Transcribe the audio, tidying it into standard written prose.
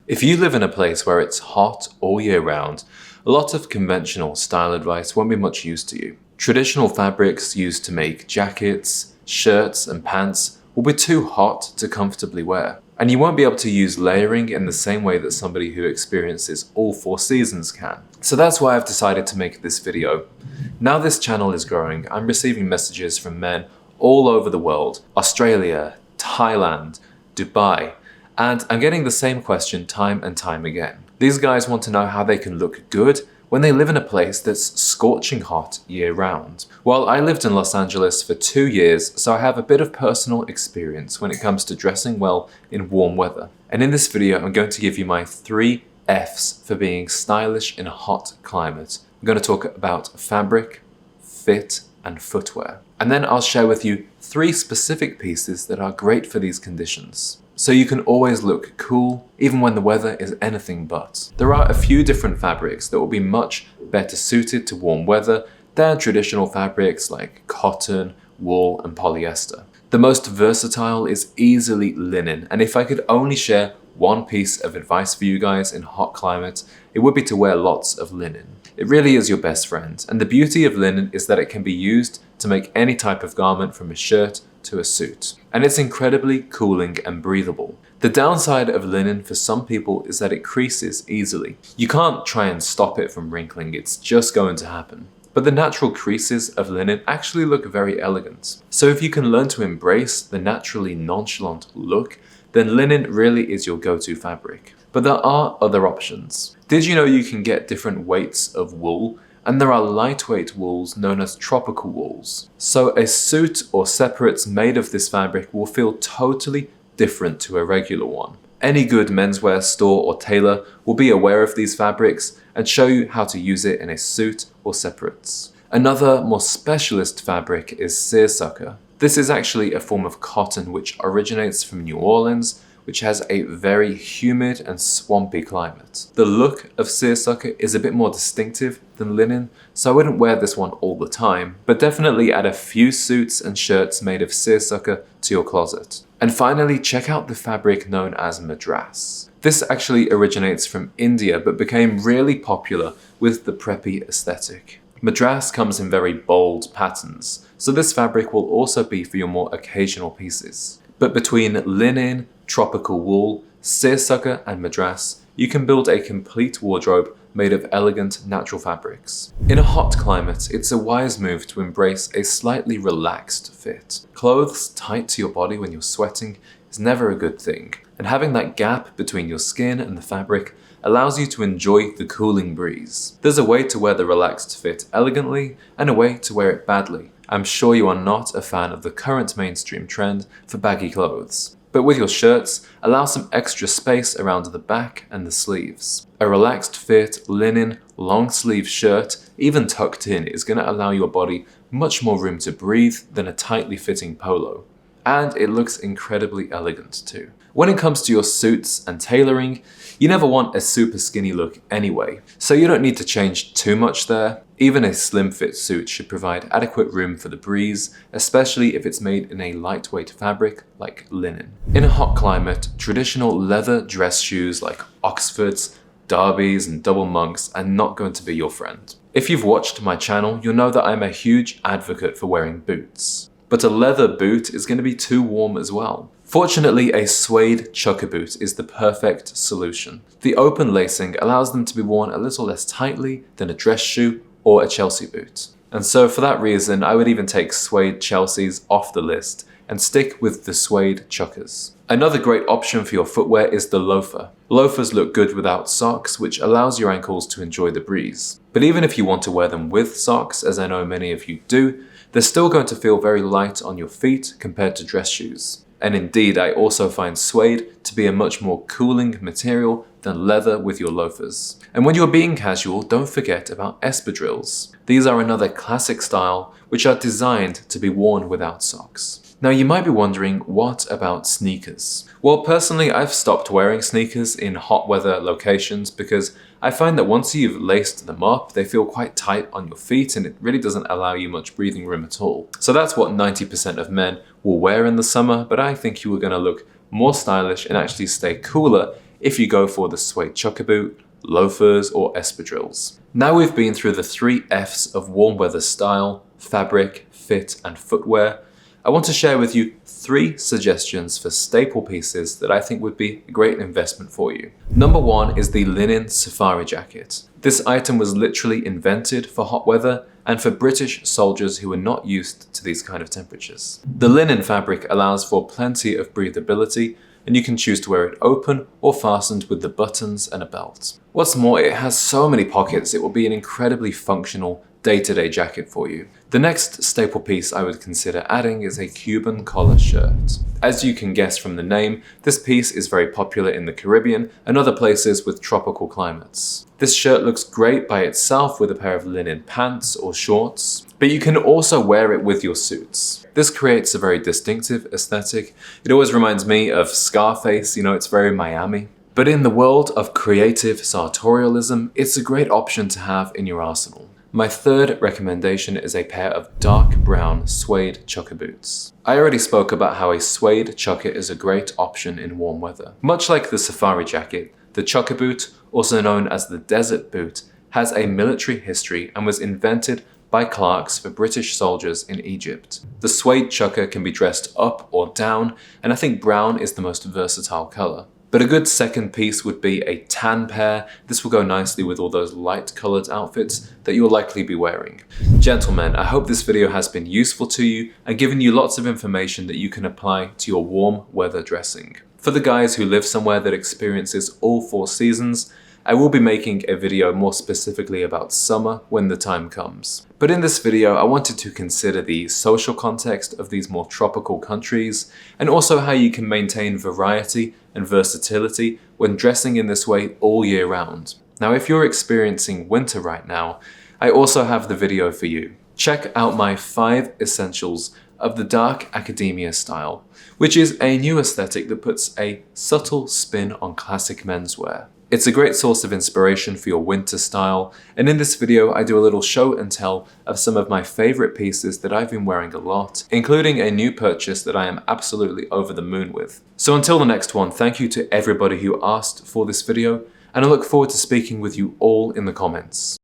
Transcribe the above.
If you live in a place where it's hot all year round, a lot of conventional style advice won't be much use to you. Traditional fabrics used to make jackets, shirts, and pants will be too hot to comfortably wear. And you won't be able to use layering in the same way that somebody who experiences all 4 seasons can. So that's why I've decided to make this video. Now this channel is growing, I'm receiving messages from men all over the world, Australia, Thailand, Dubai, and I'm getting the same question time and time again. These guys want to know how they can look good when they live in a place that's scorching hot year round. Well, I lived in Los Angeles for 2 years, so I have a bit of personal experience when it comes to dressing well in warm weather. And in this video, I'm going to give you my 3 F's for being stylish in a hot climate. I'm going to talk about fabric, fit, and footwear. And then I'll share with you 3 specific pieces that are great for these conditions, so you can always look cool even when the weather is anything but. There are a few different fabrics that will be much better suited to warm weather than traditional fabrics like cotton, wool, and polyester. The most versatile is easily linen, and if I could only share one piece of advice for you guys in hot climates, it would be to wear lots of linen. It really is your best friend, and the beauty of linen is that it can be used to make any type of garment from a shirt to a suit. And it's incredibly cooling and breathable. The downside of linen for some people is that it creases easily. You can't try and stop it from wrinkling, it's just going to happen. But the natural creases of linen actually look very elegant. So if you can learn to embrace the naturally nonchalant look, then linen really is your go-to fabric. But there are other options. Did you know you can get different weights of wool? And there are lightweight wools known as tropical wools. So a suit or separates made of this fabric will feel totally different to a regular one. Any good menswear store or tailor will be aware of these fabrics and show you how to use it in a suit or separates. Another more specialist fabric is seersucker. This is actually a form of cotton which originates from New Orleans, which has a very humid and swampy climate. The look of seersucker is a bit more distinctive than linen, so I wouldn't wear this one all the time, but definitely add a few suits and shirts made of seersucker to your closet. And finally, check out the fabric known as madras. This actually originates from India, but became really popular with the preppy aesthetic. Madras comes in very bold patterns, so this fabric will also be for your more occasional pieces. But between linen, tropical wool, seersucker, and madras, you can build a complete wardrobe made of elegant natural fabrics. In a hot climate, it's a wise move to embrace a slightly relaxed fit. Clothes tight to your body when you're sweating is never a good thing, and having that gap between your skin and the fabric allows you to enjoy the cooling breeze. There's a way to wear the relaxed fit elegantly and a way to wear it badly. I'm sure you are not a fan of the current mainstream trend for baggy clothes. But with your shirts, allow some extra space around the back and the sleeves. A relaxed fit, linen, long sleeve shirt, even tucked in, is going to allow your body much more room to breathe than a tightly fitting polo. And it looks incredibly elegant too. When it comes to your suits and tailoring, you never want a super skinny look anyway, so you don't need to change too much there. Even a slim fit suit should provide adequate room for the breeze, especially if it's made in a lightweight fabric like linen. In a hot climate, traditional leather dress shoes like Oxfords, Derbies, and Double Monks are not going to be your friend. If you've watched my channel, you'll know that I'm a huge advocate for wearing boots. But a leather boot is going to be too warm as well. Fortunately, a suede Chukka boot is the perfect solution. The open lacing allows them to be worn a little less tightly than a dress shoe or a Chelsea boot. And so for that reason, I would even take suede Chelseas off the list and stick with the suede Chukkas. Another great option for your footwear is the loafer. Loafers look good without socks, which allows your ankles to enjoy the breeze. But even if you want to wear them with socks, as I know many of you do, they're still going to feel very light on your feet compared to dress shoes. And indeed, I also find suede to be a much more cooling material than leather with your loafers. And when you're being casual, don't forget about espadrilles. These are another classic style which are designed to be worn without socks. Now you might be wondering, what about sneakers? Well, personally, I've stopped wearing sneakers in hot weather locations because I find that once you've laced them up, they feel quite tight on your feet and it really doesn't allow you much breathing room at all. So that's what 90% of men will wear in the summer, but I think you are going to look more stylish and actually stay cooler if you go for the suede Chukka boot, loafers, or espadrilles. Now we've been through the 3 F's of warm weather style, fabric, fit, and footwear, I want to share with you 3 suggestions for staple pieces that I think would be a great investment for you. Number 1 is the linen safari jacket. This item was literally invented for hot weather and for British soldiers who were not used to these kind of temperatures. The linen fabric allows for plenty of breathability, and you can choose to wear it open or fastened with the buttons and a belt. What's more, it has so many pockets, it will be an incredibly functional day-to-day jacket for you. The next staple piece I would consider adding is a Cuban collar shirt. As you can guess from the name, this piece is very popular in the Caribbean and other places with tropical climates. This shirt looks great by itself with a pair of linen pants or shorts, but you can also wear it with your suits. This creates a very distinctive aesthetic. It always reminds me of Scarface, it's very Miami. But in the world of creative sartorialism, it's a great option to have in your arsenal. My third recommendation is a pair of dark brown suede Chukka boots. I already spoke about how a suede Chukka is a great option in warm weather. Much like the safari jacket, the Chukka boot, also known as the desert boot, has a military history and was invented by clerks for British soldiers in Egypt. The suede Chukka can be dressed up or down, and I think brown is the most versatile color. But a good second piece would be a tan pair. This will go nicely with all those light colored outfits that you'll likely be wearing. Gentlemen, I hope this video has been useful to you and given you lots of information that you can apply to your warm weather dressing. For the guys who live somewhere that experiences all 4 seasons, I will be making a video more specifically about summer when the time comes. But in this video, I wanted to consider the social context of these more tropical countries and also how you can maintain variety and versatility when dressing in this way all year round. Now, if you're experiencing winter right now, I also have the video for you. Check out my 5 essentials of the dark academia style, which is a new aesthetic that puts a subtle spin on classic menswear. It's a great source of inspiration for your winter style, and in this video I do a little show and tell of some of my favorite pieces that I've been wearing a lot, including a new purchase that I am absolutely over the moon with. So until the next one, thank you to everybody who asked for this video, and I look forward to speaking with you all in the comments.